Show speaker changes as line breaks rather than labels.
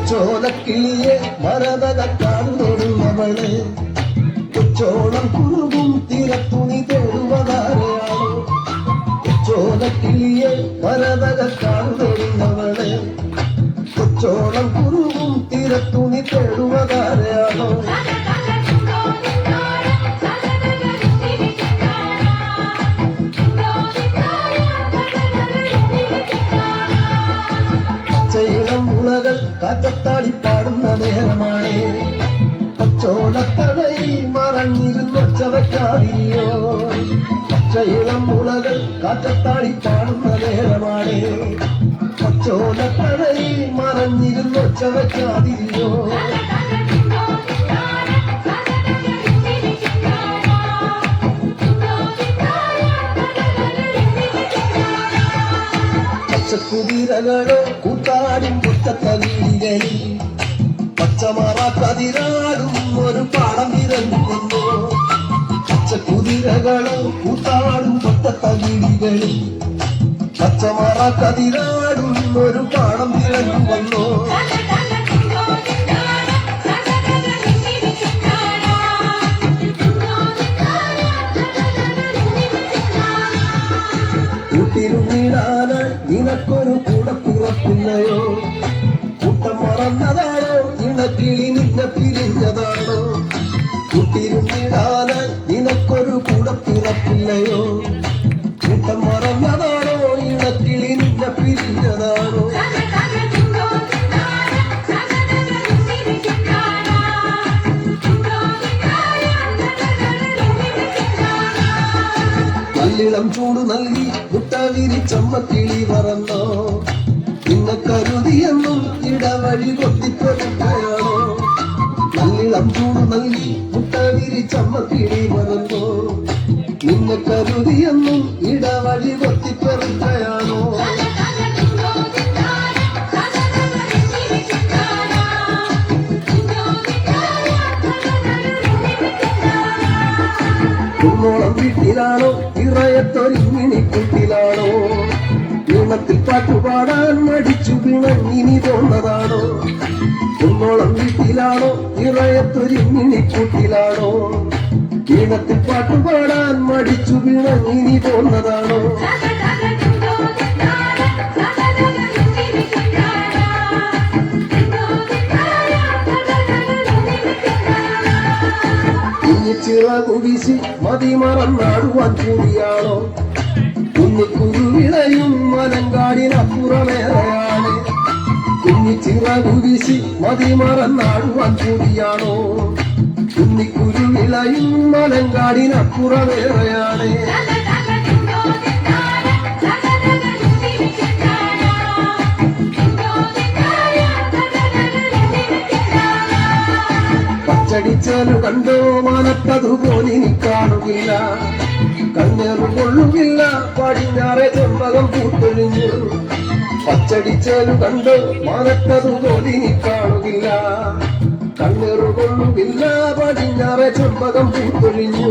ചോലക്കിളിയെ മരതകത്താടുന്നവളെ കൊച്ചോളം കുറുകും തീരത്തുണി തേടുവതാരെയാണോ ചോലക്കിളിയെ മരതകത്താടുന്നവളെ കൊച്ചോളം കുറുകും തീരത്തുണി തേടുവതാരെയാണോ മുളകൾ കാറ്റത്താടി പാടുന്ന നേരമാണ് പച്ചോലത്തടയിൽ മറഞ്ഞിരുന്നൊച്ചവയ്ക്കാതിയോ പച്ചയിളം മുളകൾ കാറ്റത്താടി പാടുന്ന നേരമാണ് പച്ചോലത്തടയിൽ മറഞ്ഞിരുന്നൊച്ചവയ്ക്കാതിയോ പച്ചക്കുതിരകളോ കൂത്താടും കുറ്റത്തലീകളിൽ പച്ചമറ കതിരാടും ഒരു പാടം വിരഞ്ഞു വന്നു പച്ചക്കുതിരകളോ കൂത്താടും കുറ്റത്തലീകളിൽ പച്ചമറ കതിരാടും ഒരു പാടം വിരഞ്ഞു വന്നു കൂട്ടിരുന്നിടാന് നിനക്കൊരു കൂടപ്പിറപ്പില്ലയോ കൂട്ടം മറന്നതാണോ ഇണക്കിളി നിന്നെ പിരിഞ്ഞതാണോ കൂട്ടിരുന്നിടാന് നിനക്കൊരു കൂടപ്പിറപ്പില്ലയോ കൂട്ടം മറന്നതാണോ ഇണക്കിളി നിന്നെ പിരിഞ്ഞതാണോ നല്ലിളം ചൂട് നൽകി മുട്ട വിരിച്ചമ്മക്കിളി പറന്നോ നിന്നെ കരുതിയെന്നും ഇടവഴി കൊത്തിപ്പൊരുക്കയാണോ നല്ലിളം ചൂട് നൽകി മുട്ട വിരിച്ചമ്മക്കിളി പറന്നോ നിന്നെ കരുതിയെന്നും ഇടവഴി കൊത്തിപ്പൊരുക്കയാണോ കുന്നോളം വീട്ടിലാണോ ഇറയത്തൊരിങ്ങിണിക്കുട്ടിലാണോ ഈണത്തിൽ പാട്ടുപാടാൻ മടിച്ചു പിണങ്ങിനി തോന്നതാണോ കുന്നോളം വീട്ടിലാണോ ഇറയത്തൊരിങ്ങിണിക്കുട്ടിലാണോ ഈണത്തിൽ പാട്ടുപാടാൻ മടിച്ചു പിണങ്ങിനി തോന്നതാണോ ചിറകുവീശി മതി മറന്നാടുവാൻ കൂടിയാണോ കുഞ്ഞിക്കുരുവിളയും മലങ്കാടിനപ്പുറമേറെയാണ് കുഞ്ഞിച്ചിറകുവീശി മതി മറന്നാടുവാൻ കൂടിയാണോ കുഞ്ഞിക്കുരുവിളയും മലങ്കാടിനപ്പുറമേറെയാണ് പച്ചടിച്ചാലു കണ്ടോ മാനത്തതുപോലിനി കാണുകില്ല കണ്ണേറു കൊള്ളുകില്ല പടിഞ്ഞാറെ ചെമ്പകം പൂത്തൊഴിഞ്ഞു പച്ചടിച്ചാലു കണ്ടോ മാനത്തതുപോലിനി കാണുകില്ല കണ്ണേറു കൊള്ളുകില്ല പടിഞ്ഞാറെ ചെമ്പകം പൂത്തൊഴിഞ്ഞു